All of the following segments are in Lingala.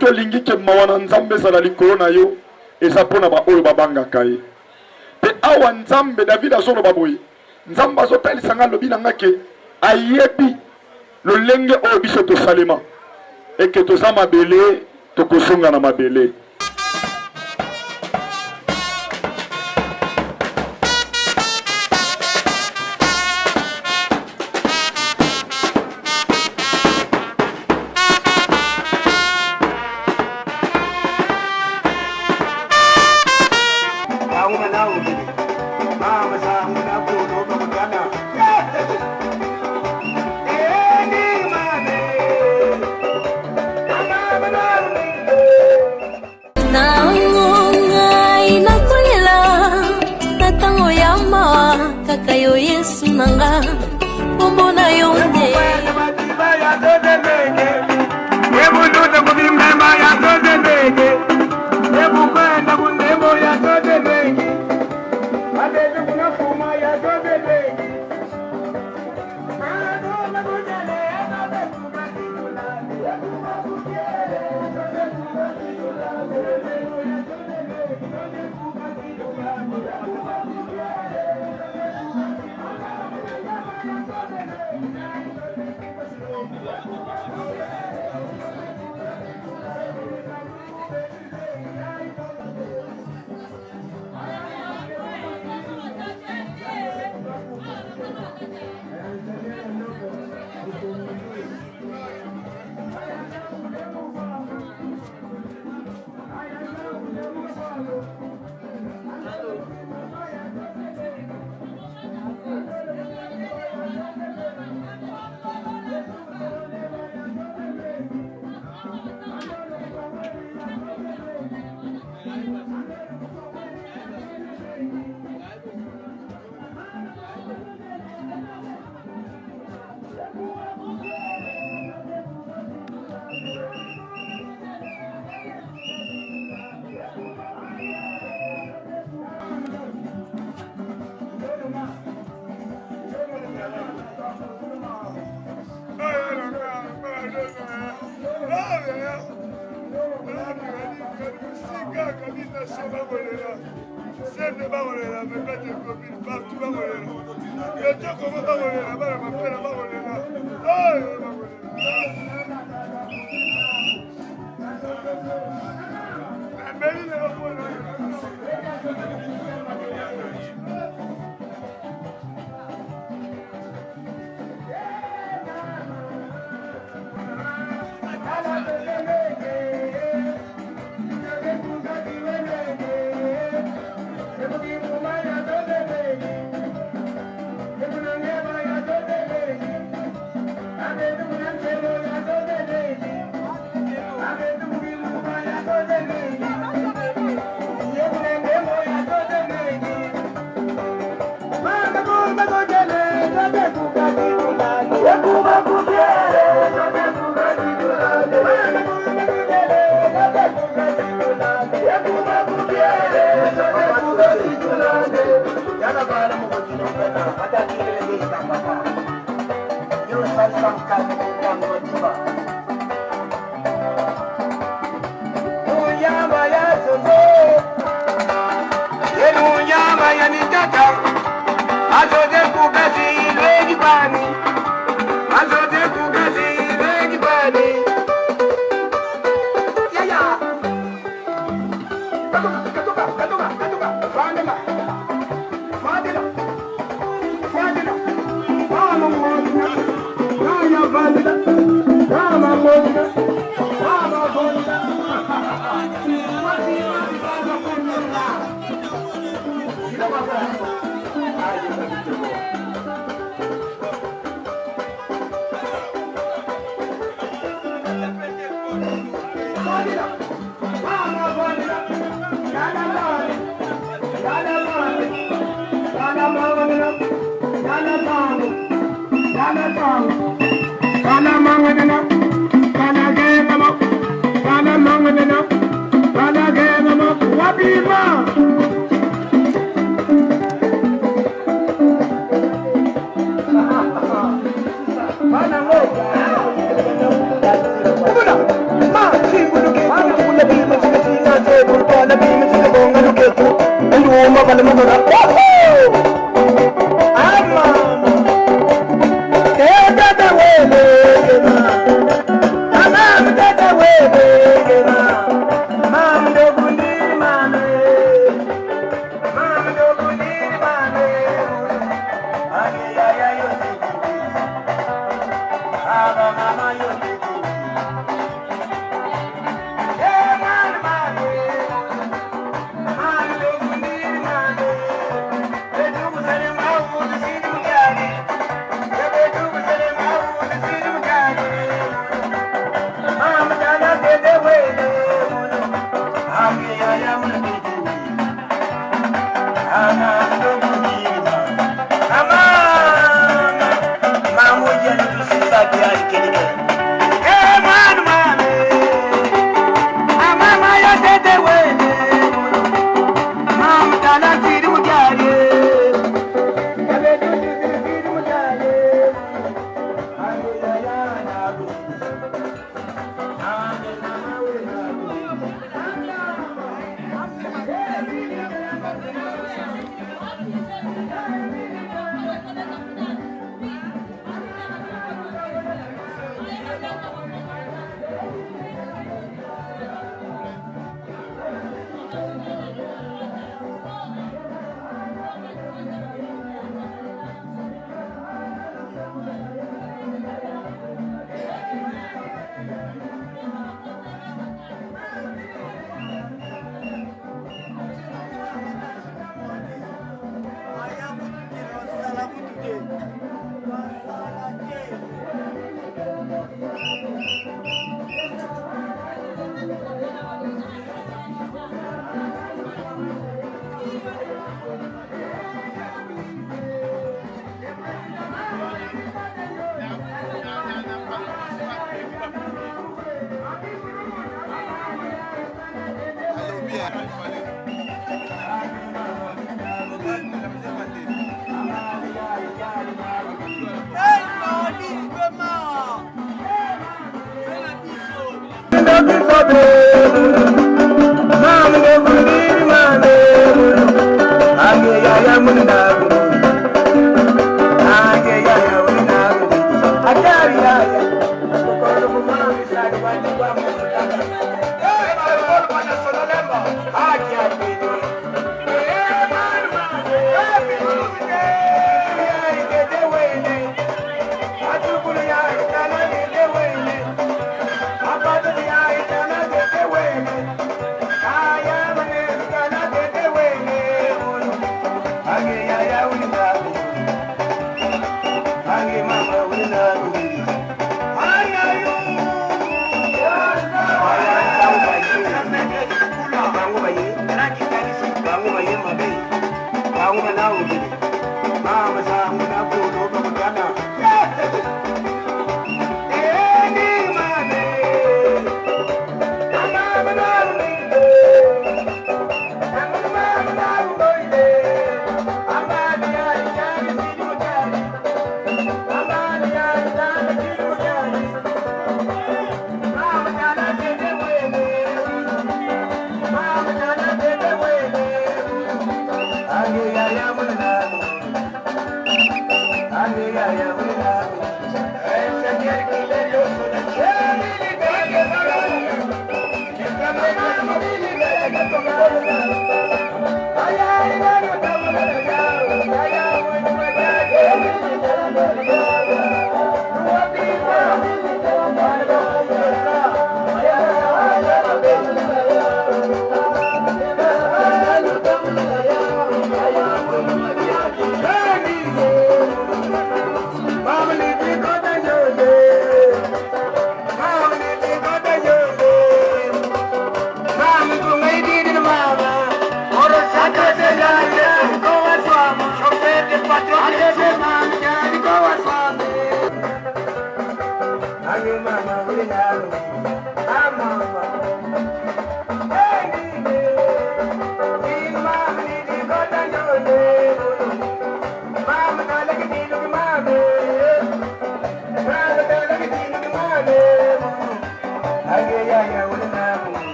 soki olingi ke mawa na nzambe ezala likolo na yo eza mpona baoyo babangaka ye mpe awa nzambe David azoloba boye nzambe azotalisa nga lobi na nga ke ayebi lolenge oyo biso tosalema eke toza mabele tokozonga na mabele. Kakayo Yesu nanga Mbona yonde Yebu tuta kubimema ya zote ndege Yebu kwenda kundemo ya zote ndege Adete kuna fuma ya zote ndege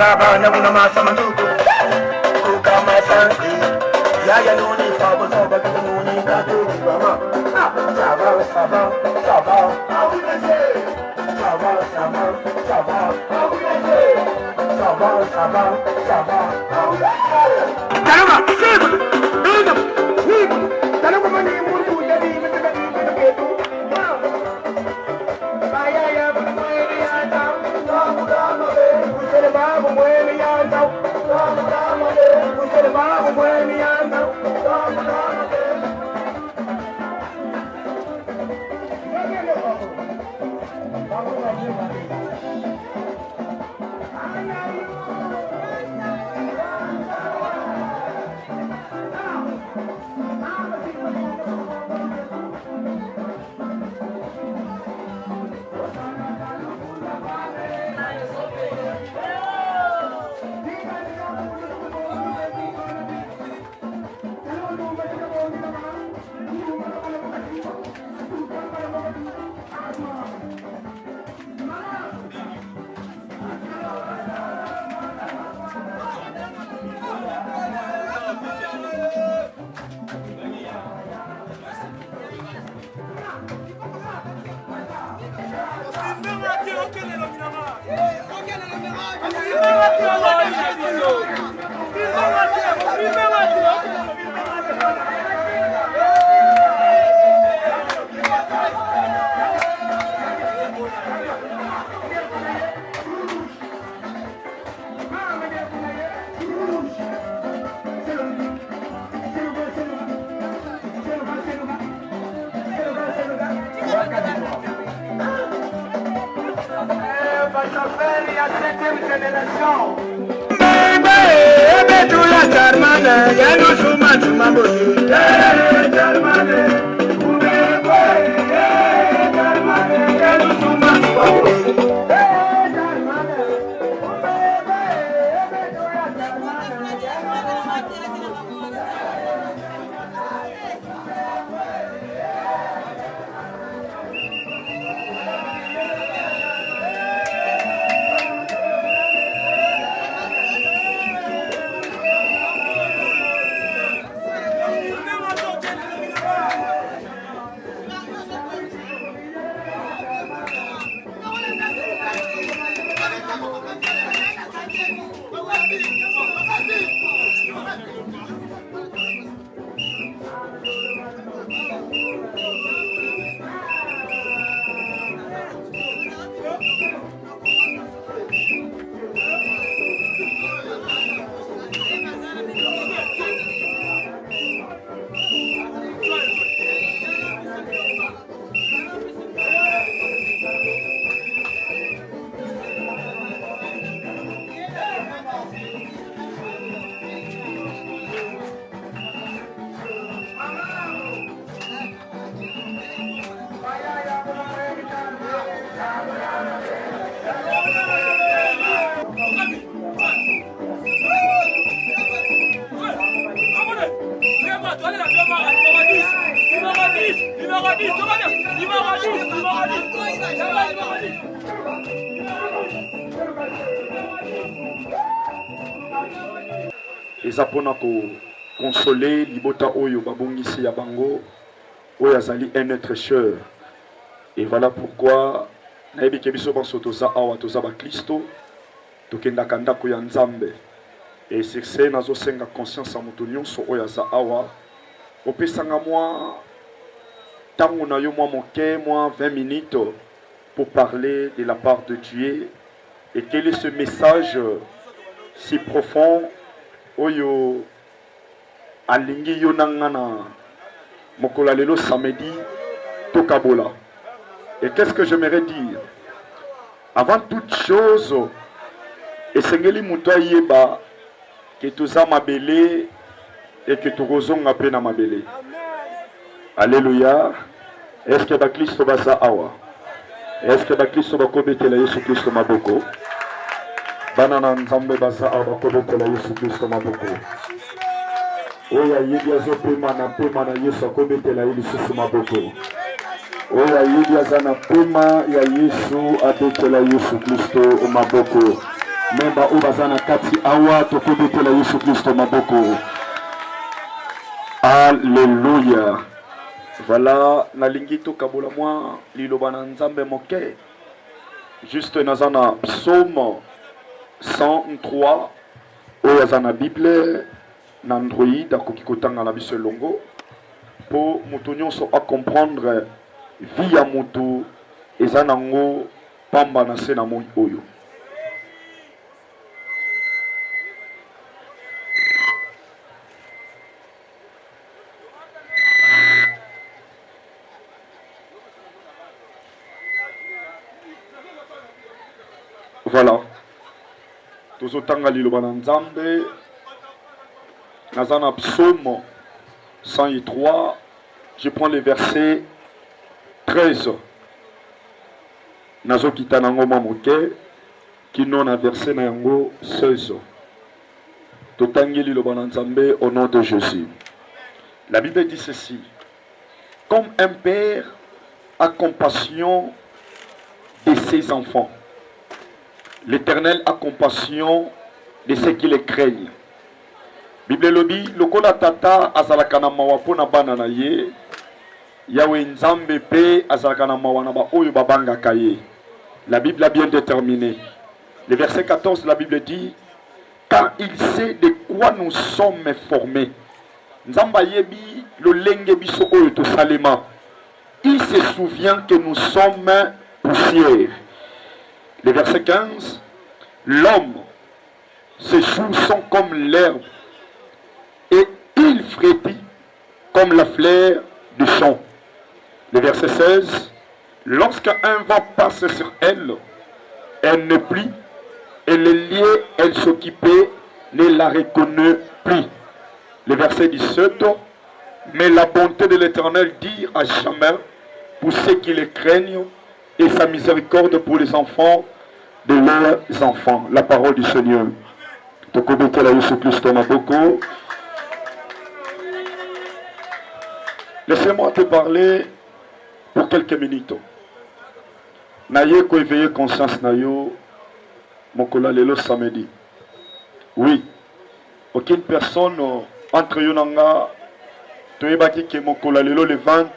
Marabana kuna masama ndugu kuka masangi yaya nuni fabo soba kuka nuni katu mama sava sava sava how we say sava sava sava how we say sava sava sava how we say Taruma sibu bigo bigo Taruma mani mundu jadi mendekati begitu Aya ya mweni anda sabu dama be kusere babu mweni anda sabu dama be kusere babu mweni anda sabu dama be Ezapona ko consoler libota oyo babongisi ya bango oyo azali un être cher. Et voilà pourquoi nayebi ke biso banso toza awa toza ba Kristo tokendaka ndako ya Nzambe. Et c'est ça nazosenga conscience ya moto nyonso oyo aza awa opesanga mwa tango na yo mwa moke mwa 20 minutes pour parler de la part de Dieu. Et quel est ce message si profond oyo alingi yo nangana mokola lelo samedi tokabola. Et qu'est-ce que j'aimerais dire? Avant toute chose, esengeli muto yeba que toza mabele et que tozonga pe na mabele. Alléluia. Est-ce que Bakristo basa awa? Est-ce que Bakristo bakobetela Yesu Kristo maboko? Banana Nzambe basa awa bakobetela Yesu Kristo maboko. Oya yebi azopema na Yesu akobetela Yesu maboko. Oya yebi azana pema ya Yesu abetela Yesu Kristo maboko. Memba ubazana kati awa tokobetela Yesu Kristo maboko. Alléluia. Voilà, nalingi to kabola moi liloba na nzambe moke. Juste nazana psaume 103 oyo azana Bible na Android akoki kotanga na biso longo po mutu nyonso a comprendre vie ya mutu eza nango pamba na se na moi oyo. Voilà. Tozotanga liloba na nzambe nazana psaume 103. Je prends le verset 13. Nazo kita nango mamoke kino na verset na yango 16. Totangi liloba na nzambe au nom de Jésus. La Bible dit ceci: comme un père a compassion de ses enfants, l'Éternel a compassion de ceux qui les craignent. Bible lobi lokola tata azalaka na mawa pona bana na ye, Yahweh nzambe pe azalaka na mawa na ba oyo babangaka ye. La Bible a bien déterminé. Le verset 14, la Bible dit: car il sait de quoi nous sommes formés. Nzamba yebi lo lenge biso oyo to salema. Il se souvient que nous sommes poussière. Le verset 15, l'homme, ses jours sont comme l'herbe et il frétille comme la fleur du champ. Le verset 16, lorsqu'un vent passe sur elle, elle ne plie et les lieux elle s'occupait ne la reconnaît plus. Le verset 17, mais la bonté de l'Éternel dure à jamais pour ceux qui le craignent et sa miséricorde pour les enfants de leurs enfants. La parole du Seigneur. Laissez-moi te parler pour quelques minutes. Naye ko éveiller conscience na yo mokola lelo samedi. Oui, aucune personne entre yo nanga toyebaki ke mokola lelo le 20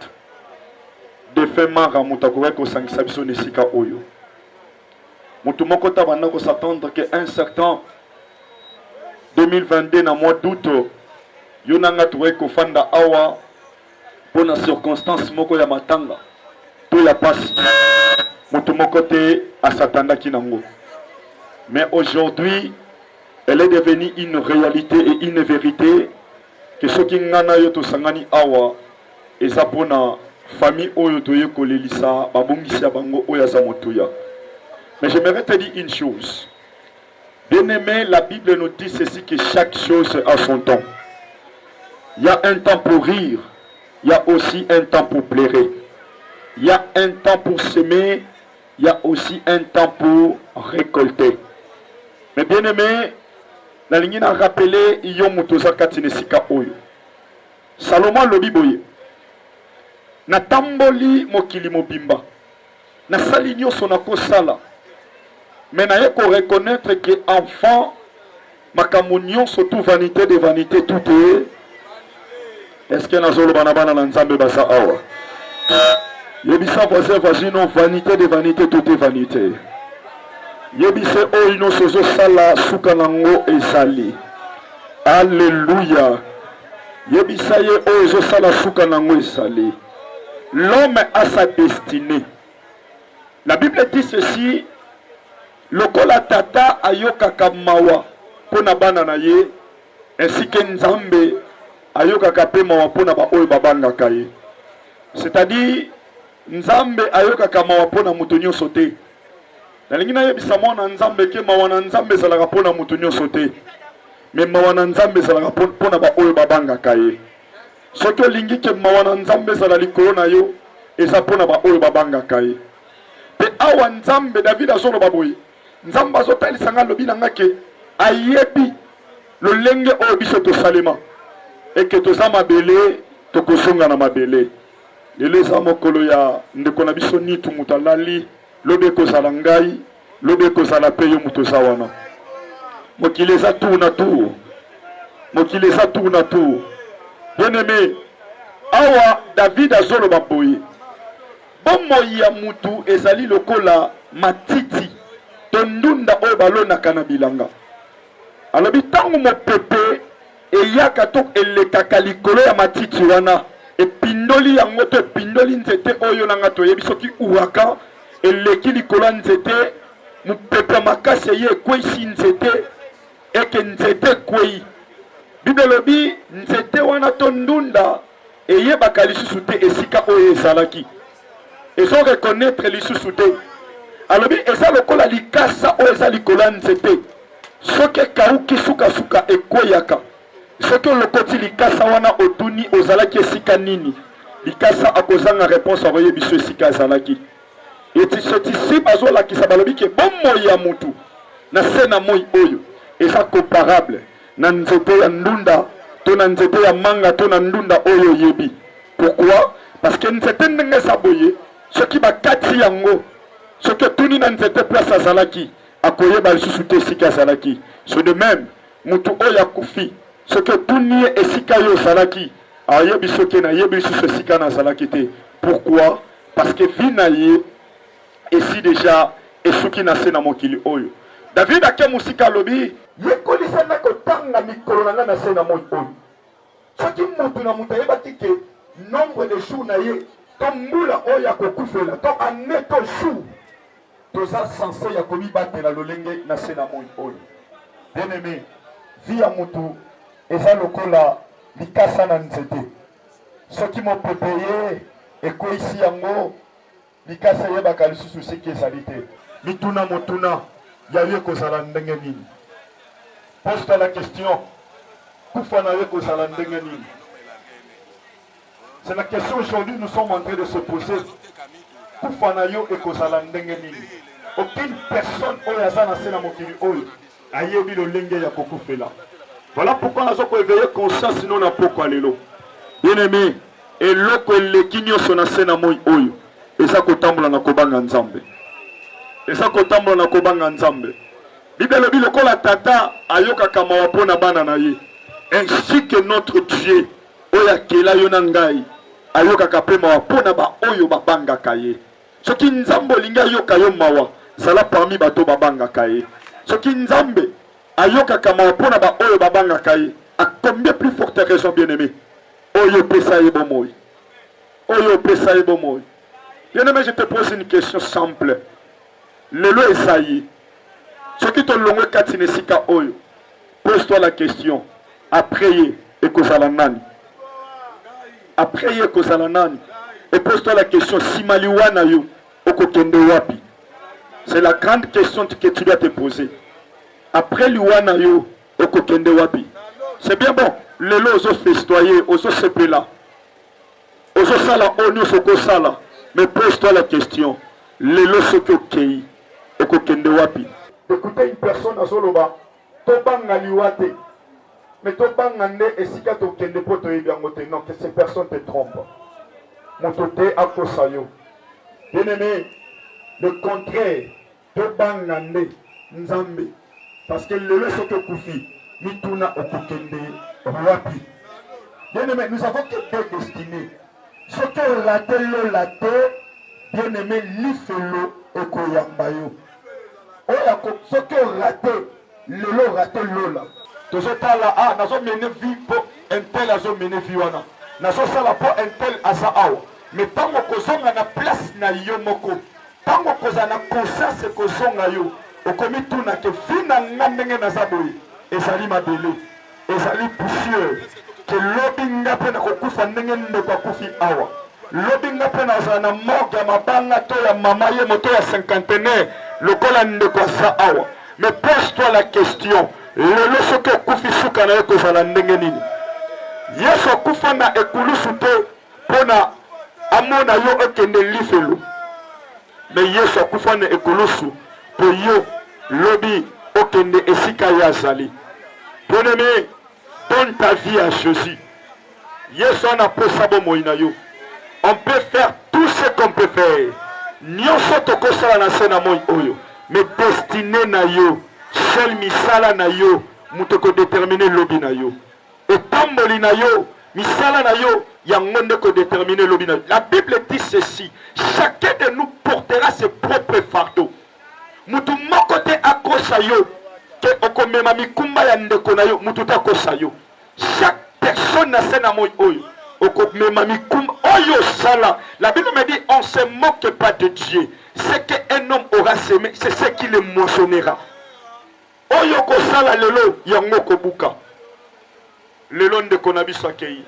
de fin mara mutakowe ko sangisa biso nesika oyo. Mutu moko tabanda ko s'attendre que un certain 2022 na mois d'août yo nanga towe ko fanda awa pona circonstance moko ya matanga to ya pasi. Mutu moko te asatanda kinango. Mais aujourd'hui, elle est devenue une réalité et une vérité que ceux qui ngana yo to sangani awa eza pona famille oyo toye kolelisa babongisi bango oyo za motuya. Mais j'aimerais te dire une chose. Bien-aimé, la Bible nous dit ceci, que chaque chose a son temps. Il y a un temps pour rire, il y a aussi un temps pour pleurer. Il y a un temps pour semer, il y a aussi un temps pour récolter. Mais bien-aimé, la ligne a rappelé Yomutoza Katinesika Oyo. Salomon lobi boye. Na tamboli mokili mobimba. Na salinyo sonako sala. Mais na yeko reconnaître que enfant makamunyon surtout vanité de vanité tout est. Est-ce que nazolo banabana na nzambe basa awa? Yebisa voisin vagino vanité de vanité tout est vanité. Yebise oino sozo sala suka nango ezali. Alléluia. Yebisa ye ozo sala suka nango ezali. L'homme a sa destinée. La Bible dit ceci: lokola tata ayoka kamawa pona bana na ye, ainsi que nzambe ayoka kape mawa pona ba oyo babanga kaye. C'est-à-dire nzambe ayoka kamawa pona mutu nyonso te. Na lingi na yebisa mwana nzambe ke mawa na nzambe zalaka pona mutu nyonso te. Mais mawa na nzambe zalaka pona ba oyo babanga kaye. Soki olingi ke mawa na nzambe zala likolo na yo eza pona ba oyo babanga kaye. Pe awa nzambe David azolo baboyi. Nzambe azotalisa nga lobi na nga ke ayebi lolenge oyo biso tosalema eke toza mabele tokozonga na mabele. Lelo eza mokolo ya ndeko na biso nitu mutu alali lobe kozala ngai lobe kozala pe yo mutu oza wana. mokili eza tour na tour, mokili eza tour na tour. Bien aimé, awa David azoloba boye bomoi ya mutu ezali lokola matiti tondunda oyo balonaka na bilanga. Alobi ntango mopepe eyaka to elekaka likolo ya matiti wana epindoli yango to epindoli nzete oyo nanga toyebi soki uraka eleki likolo ya nzete mopepe makasi eye ekweyisi nzete eke nzete ekwei. Bible elobi nzete wana to ndunda eyebaka lisusu te esika oyo ezalaki, ezo reconnaître lisusu te. Alobi eza lokola likasa oyo eza likolo ya nzete soki ekauki sukasuka ekweyaka. Soki olokoti likasa wana otuni ozalaki esika nini, likasa akozanga réponse akoye biso esika ezalaki. Eti sotisi bazolakisa balobi ke bomoi ya mutu na se na moi oyo eza comparable na nzete ya ndunda to na nzete ya manga to na ndunda oyo yebi. Pourquoi? Parce que nzete ndenge eza boye soki bakati yango soki otuni na nzete place azalaki akoyeba lisusu te esika azalaki. So de même mutu oyo akufi soki otuni ye esika yo ozalaki ayebi soki na yebi lisusu esika na azalaki te. Pourquoi? Parce que vi na ye esi déjà esuki na se na mokili oyo. David ake musika lobi yekolisa na kotanga mikolo na nga na se na moi oyo. Soki mutu na mutu ayebaki ke nombre de jours na ye to mbula oyo akokufela to ane to jour toza sanse ya komibatela lolenge na se na moi oyo. Bien aimé, vi ya mutu eza lokola likasa na nzete. Soki mopepe ye ekweyisi yango likasa yebaka lisusu seki ezali te. Mituna motuna ya ye kozala ndenge nini? Pose-toi la question. Kufa na ye kozala ndenge nini? C'est la question aujourd'hui nous sommes en train de se poser. Kufa na yo ekozala ndenge nini? Aucune personne oyo aza na se na mokili oyo ayebi lolenge ya kokufela. Voilà pourquoi nous avons éveillé conscience sinon na poko lelo. Bien aimé, eloko eleki nyonso na se na moi oyo eza kotambola na kobanga nzambe. Eza kotambola na kobanga nzambe. Bible elobi lokola tata ayokaka mawa mpona bana na ye, ainsi que notre Dieu oyo akela yo na ngai ayokaka mpe mawa mpona ba oyo babangaka ye. Soki nzambe olingi ayoka yo mawa zala parmi bato babangaka ye. Soki nzambe ayokaka mawa mpona ba oyo babangaka ye, à combien plus forte raison bien aimé oyo pesa ye bomoi, oyo pesa ye bomoi. Bien aimé, je te pose une question simple. Lelo Esaïe, ce qui te longue katinesika oyo, pose-toi la question. Après et kozalanani. Après ye kozalanani. Et pose-toi la question. Si maliwana yo, okokende wapi. C'est la grande question que tu dois te poser. Après liwana yo, okokende wapi. C'est bien bon. Lelo ozo festoyer, ozo sepela. Ozo sala onyo soko sala. Mais pose-toi la question. Lelo soko kei. Okokende wapi. Écoutez une personne à Zoloba. Tobanga liwate. Mais tobanga nde esika tokende po toyebiangote. Non, que ces personnes te trompent. Motote akosayo. Bien aimé, le contraire. Tobanga nde nzambe. Parce que lelo soko kufi. Mituna okokende wapi. Bien aimé, nous avons que deux destinées. Ce que raté le laté, bien aimé, l'ifelo ekoyambayo. Oya ko ce que raté, le raté lola. To ce là ah, nazo mene vie pour un tel azo mene vie wana. Nazo sala pour un tel asa awa. Mais tango kozonga na place na yo moko. Tango kozana conscience kozonga yo. Okomi tuna ke fina ngandenge na zaboyi. Ezali mabele. Ezali poussière. Que lobinga pe na kokufa ndenge ndeko akufi awa. Lobinga pe na zana morgue ya mabanga to ya mama ye moto ya cinquantenaire lokola ndeko sa awa. Mais pose-toi la question. Lelo soki okufi suka na ye kozala ndenge nini? Yesu akufa na ekulusu te mpona amona yo ekende lifelo. Mais Yesu akufa na ekulusu po yo lobi okende esika ya azali. Bien-aimé, donne ta vie à Jésus. Yesu ana posa bomoi na yo. On peut faire tout ce qu'on peut faire. Nyonso tokosala na se na moi oyo. Mais destiné na yo, seul misala na yo muto ko déterminer lobi na yo etamboli na yo misala na yo yango nde ko déterminer lobi na yo. La Bible dit ceci: chacun de nous portera ses propres fardeaux. Mutu moko te akosa yo ke okomema mikumba ya ndeko na yo, mutu te akosa yo. Chaque personne na sena moi oyo okomema mikumba oyo sala. La Bible me dit on se moque pas de Dieu. Ce qu'un homme aura semé, c'est ce qu'il le moissonnera. Oyo ko sala lelo yango ko buka. Lelo ndeko na biso akei.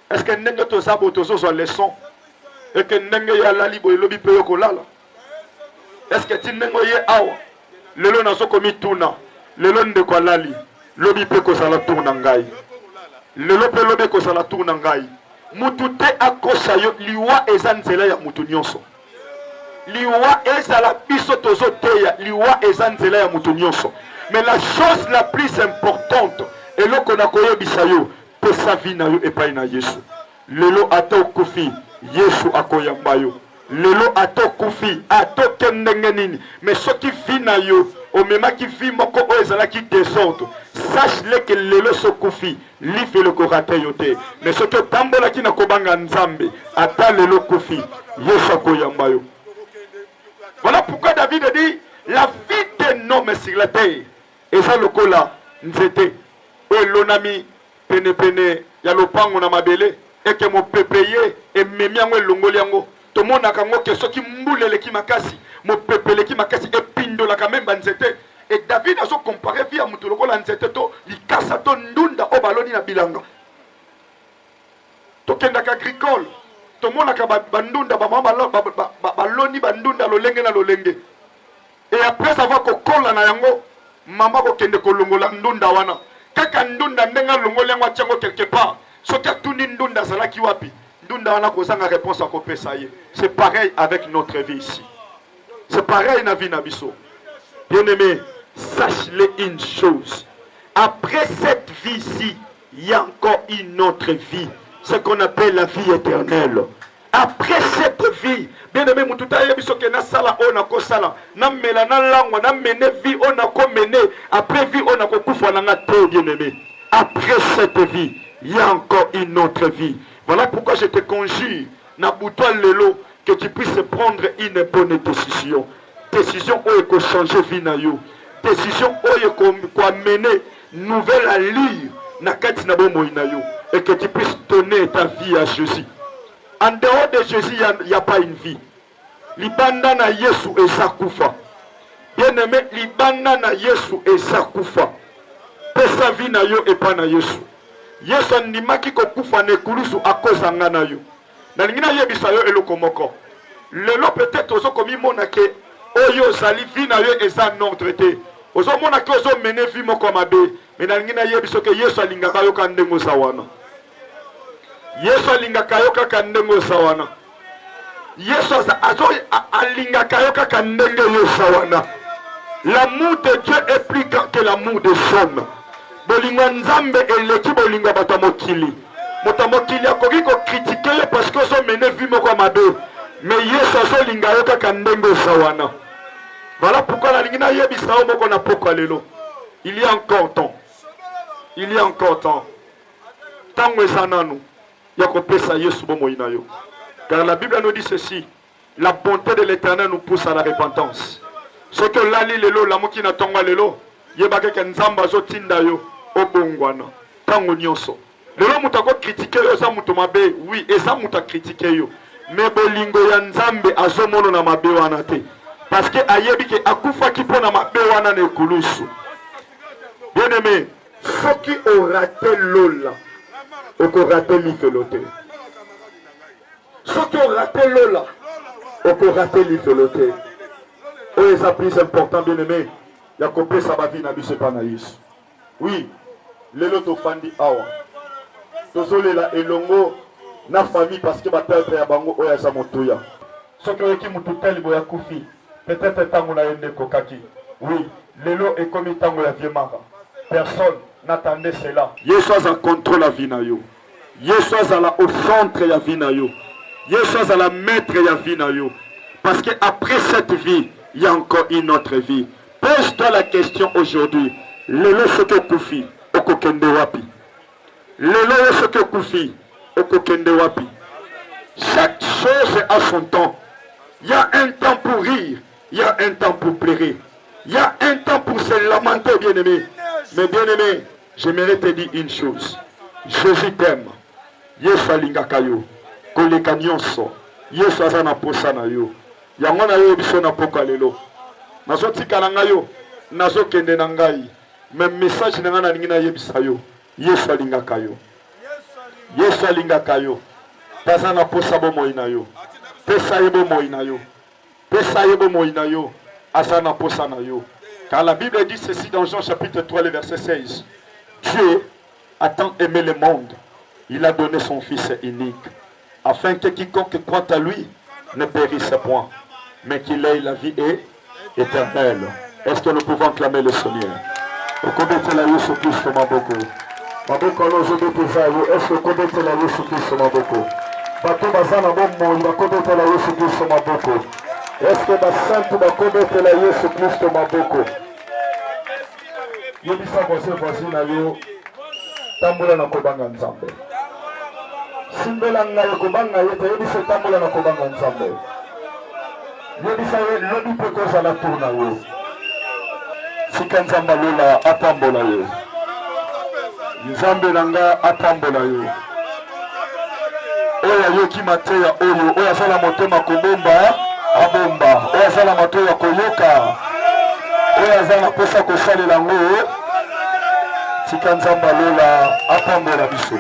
Est-ce que ndenge to sabo to so leçon et que ndenge ya lali bo lobi pe ko lala? Est-ce que tu n'engo ye awa lelo na soko mituna lelo ndeko alali lobi pe ko sala tourna ngai lelo pe lobi ko sala tourna ngai mutu te akosa yo liwa ezanzela ya mutu nyonso liwa ezala biso tozo teya liwa ezanzela ya mutu nyonso. Mais la chose la plus importante eloko na koyebisa yo pesa vi na yo epai na Yesu. Lelo ato kufi Yesu akoyamba yo. Lelo ato kufi ato kendenge nini mais soki vi na yo omemaki vi moko oyo ezalaki désordre, sache-le que lelo so kufi life le korate yo te. Mais soki otambolaki na kobanga nzambe ata lelo kufi Yesu akoyamba yo. Voilà pourquoi David dit la vie d'un homme sur la terre et ça le kola nzete oyo lonami pene pene ya lopango na mabele et que mon pepeye et memi yango elongoli yango tomonaka ngo ke soki mbuleleki makasi mo pepeleki makasi epindolaka même banzete. Et David a so comparé via mutu lokola nzete to likasa to ndunda o baloni na bilanga tokendaka agricole tomonaka bandunda baloni bandunda lolenge na lolenge. Et après avoir kokola na yango mama kokende kolongola ndunda wana kaka ndunda ndenga longola yango tiango quelque part soki atuni ndunda zalaki wapi ndunda wana kozanga réponse à kopesa ye. C'est pareil avec notre vie ici, c'est pareil na vie na biso. Bien aimé, sache-le une chose, après cette vie-ci il y a encore une autre vie, ce qu'on appelle la vie éternelle. Après cette vie, bien aimé, mututa yebiso ke na sala ona ko sala na mela na langwa na mene vie ona ko mene après vie ona ko kufa na te. Bien aimé, après cette vie il y a encore une autre vie. Voilà pourquoi je te conjure na boutoa lelo que tu puisses prendre une bonne décision. Décision oyo ko changer vie na yo, décision oyo ko amener nouvelle allure na kati na bomoi na yo, et que tu puisses donner ta vie à Jésus. En dehors de Jésus, il n'y a pas une vie. Libanda na Yesu ezakufa. Bien aimé, libanda na Yesu ezakufa. Pesa vie na yo epa na Yesu. Yesu andimaki kokufa ne kulusu akoza nga na yo. Na lingina yebisa yo eloko moko. Lelo peut-être ozo komi monake oyo zali vie na yo eza non traité. Ozo monake ozo mene vie moko mabe. Mais na lingina yebiso ke Yesu alingaka yo ka ndengo sawana. Yesu alingaka yo kaka ndengo sawana. Yesu alingaka yo kaka ndenge yo sawana. L'amour de Dieu est plus grand que l'amour des hommes. Bolingo nzambe eleki bolingo bato mokili. Moto mokili akoki ko critiquer parce que so mene vie moko mabe. Mais Yesu azolinga yo kaka ndenge sawana. Voilà pourquoi la lingina yebisa o moko na poko lelo. Il y a encore temps. Il y a encore temps. Tango esananu. Car la Bible nous dit ceci: la bonté de l'Éternel nous pousse à la repentance. Ce que l'ali lelo la moki na tonga lelo yebake ke nzamba zo tinda yo obongwana tango nyonso lelo mutako critiquer yo za muto mabe. Oui, et ça muta critiquer yo, mais bolingo ya nzambe azomono na mabe wana te, parce que ayebi ke akufa ki pona mabe wana na ekulusu. Bien aimé, ceux qui ont raté lola oko raté l'ifeloté. Ceux qui ont raté lola oko raté l'ifeloté. Oh, et ça plus important, bien aimé, il y a coupé sa vie na biso pa na Yesu. Oui, lelo to fandi awa tozole la elongo na famille parce que batetre ya bango oya za motoya. Soki oki mututeli boya kufi peut-être tango na yende kokaki. Oui, lelo e komi tango ya viemara. Personne n'attendait cela. Yesu a contrôle la vie na yo. Yesu a la au centre ya vie na yo. Yesu a la maître ya vie na yo. Parce que après cette vie, il y a encore une autre vie. Pose-toi la question aujourd'hui. Lelo soke kufi, okokende wapi. Lelo soke kufi, okokende wapi. Chaque chose a son temps. Il y a un temps pour rire, il y a un temps pour pleurer. Il y a un temps pour se lamenter, bien-aimé. Mais bien-aimé, j'aimerais te dire une chose. Jésus t'aime. Yesu alingaka yo. Koleka nyonso. Yesu aza na posa na yo. Yango na yo biso na poka lelo. Nazotikala nga yo. Nazokende na ngai. Mais message na nga na ningi na yebisa yo. Yesu alingaka yo. Yesu alingaka yo. Taza na posa bomoi na yo. Pesa ye bomoi na yo. Pesa ye bomoi na yo. Aza na posa na yo. Car la Bible dit ceci dans Jean chapitre 3, le verset 16. Dieu a tant aimé le monde, il a donné son Fils unique, afin que quiconque croit à lui ne périsse point, mais qu'il ait la vie éternelle. Est-ce que nous pouvons clamer le Seigneur? Est-ce que vous connaissez la Yesu Christ Maboko? Bato bazana bomo bakobeta la Yesu Kristo maboko. Est-ce que basantu bakobeta la Yesu Kristo maboko? Yebisa voici na yo tambula na kobanga nzambe. Simbela ngayo kobanga yete yebisa tambula na kobanga nzambe. Yebisa ye lobi peko za la tourna yo. Sika nzamba lola atambola yo. Nzambe nanga atambola yo. Oya yoki mateya oyo oya sala motema kobomba abomba oya sala matoya koyoka oya zala pesa kosalela ngo tika nzamba lola apambola biso.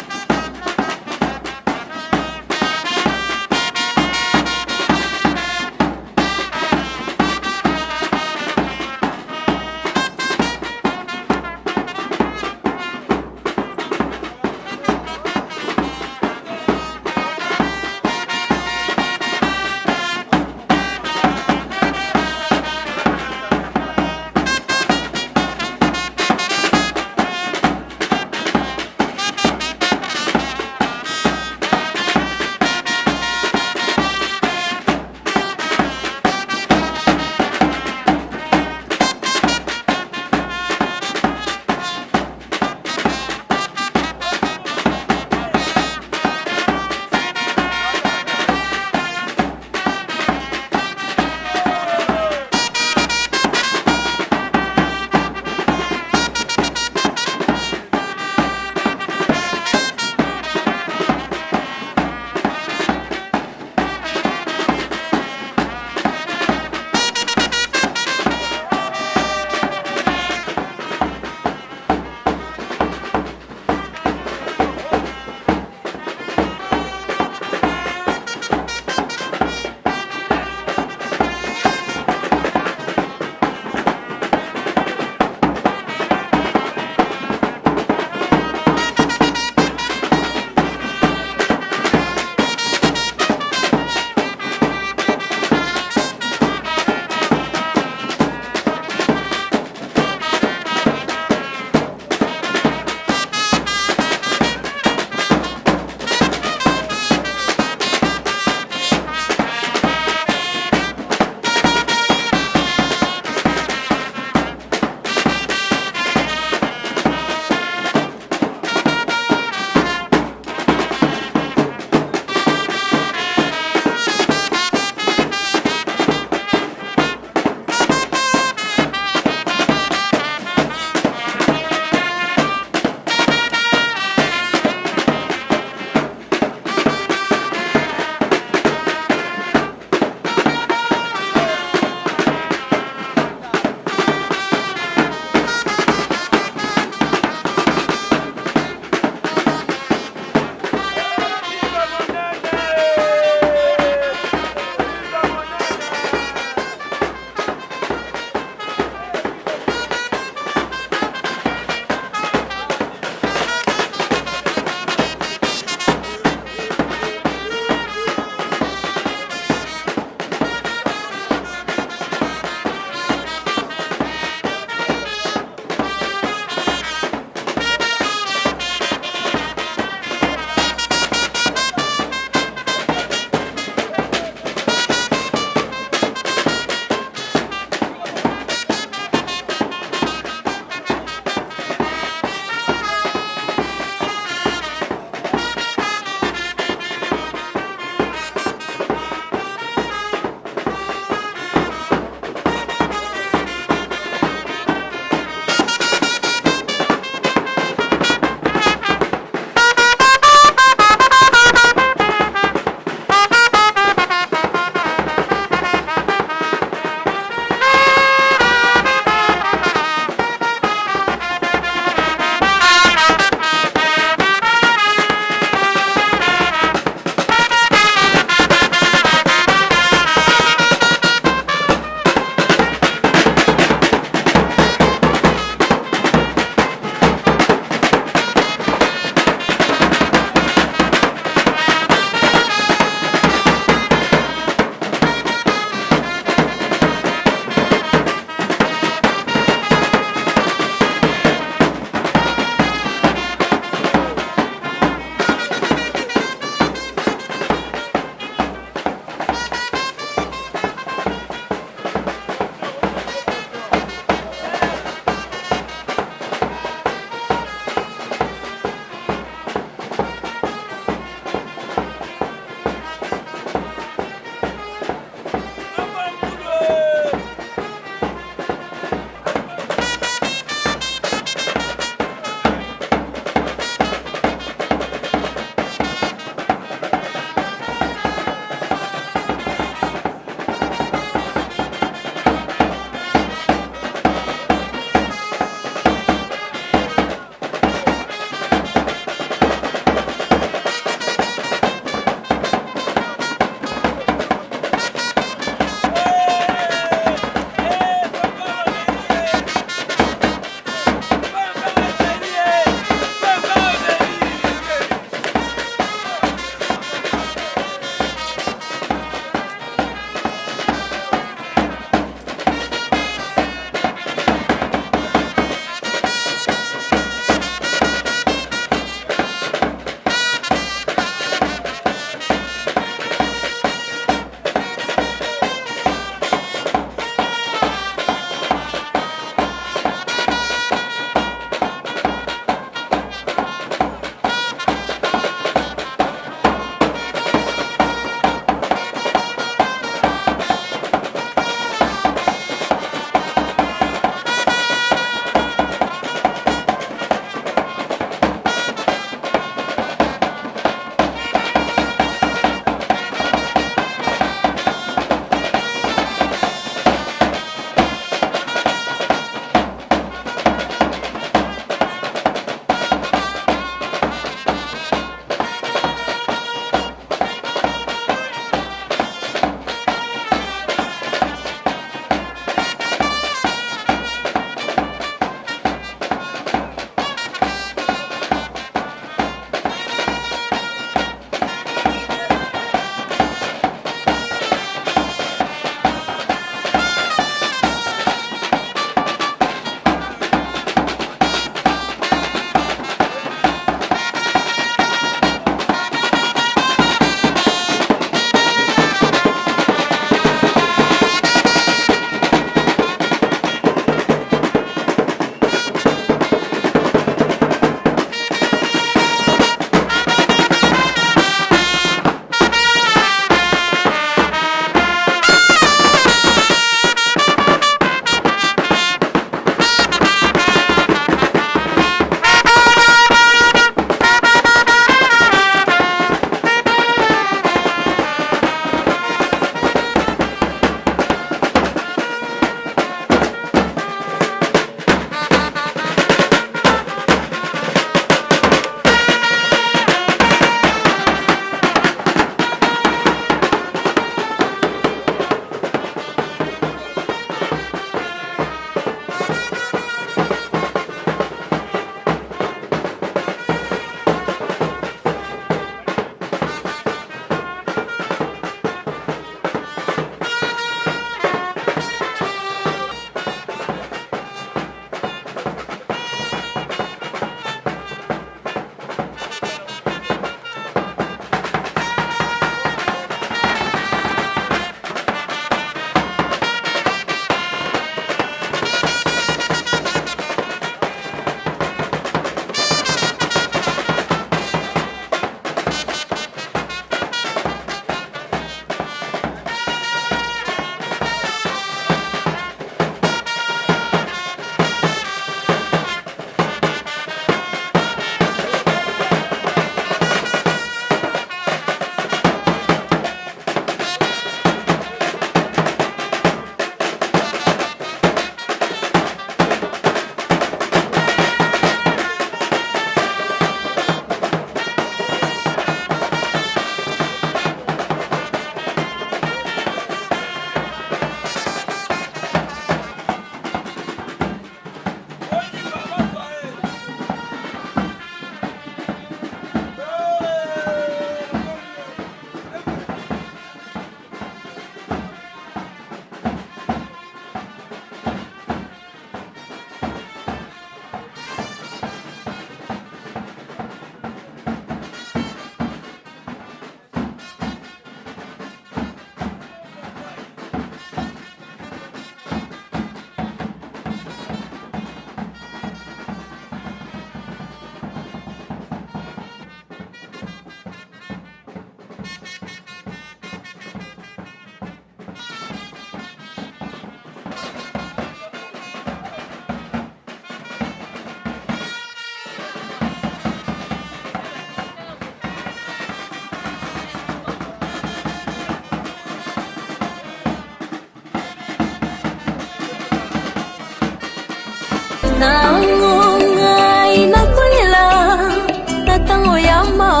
mama